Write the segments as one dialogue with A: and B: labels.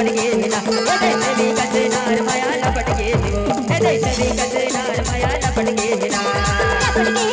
A: लपट गेला सभी कसे नार माया लपट गेली वो सभी कसे नार माया लपट गेला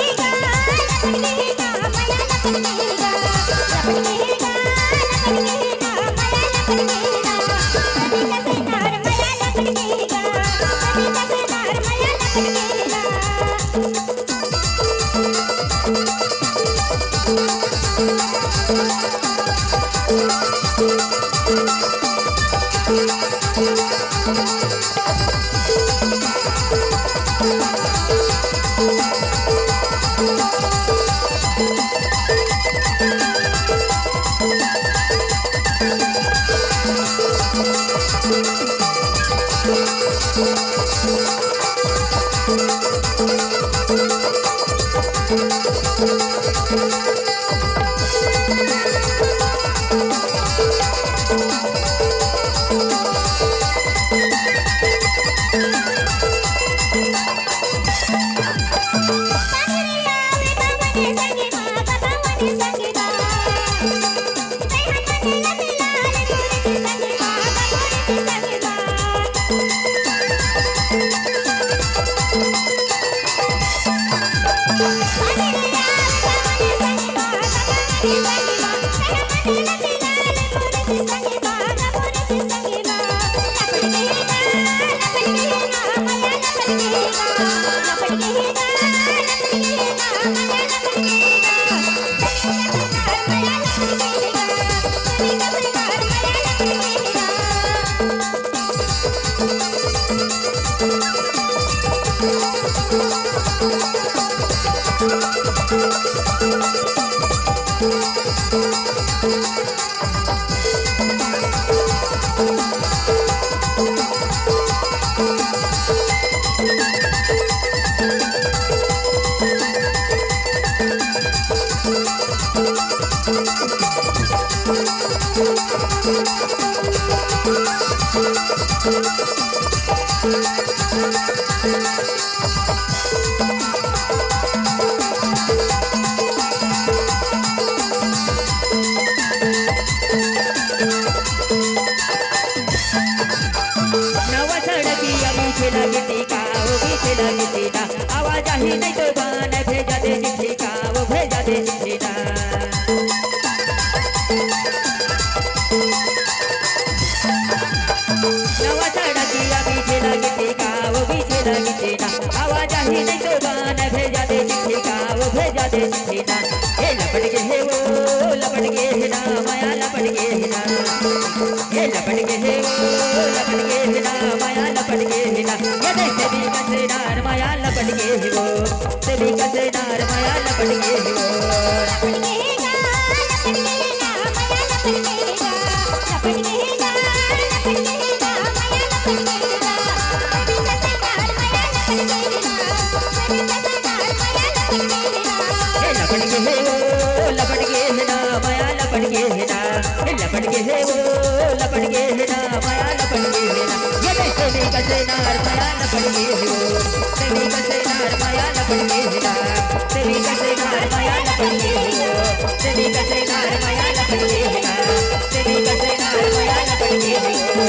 A: आवाज ही नहीं तो गान भेजा दे चिट्ठी का वो भेजा दे चिट्ठी का नवा चढ़ा किया पीछे लगी टीका वो पीछे लगी टीका आवाज ही नहीं तो गान भेजा दे चिट्ठी का वो भेजा दे चिट्ठी का हे लपट के है वो लपट के है ना माया लपट के है ना हे लपट के है वो लपट के है ना माया लपट के है ना ये देख सभी कसे नार माया लपट के है वो सभी कसे नार माया लपट के है वो लपट के है ना लपट के है ना माया लपट के है ना लपट के है ना लपट के है ना माया लपट के है ना सभी कसे नार माया लपट के है ना सभी कसे नार माया लपट के है ना हे लपट के है वो लपट के है ना माया लपट के है ना हे लपट के है वो लपट के है ना माया लपट के है ना ये देख सभी कसे नार माया लपट के है वो सभी कसे नार माया लपट के है ना सभी कसे नार माया लपट के है वो सभी कसे नार माया लपट के है ना सभी कसे नार माया लपट के है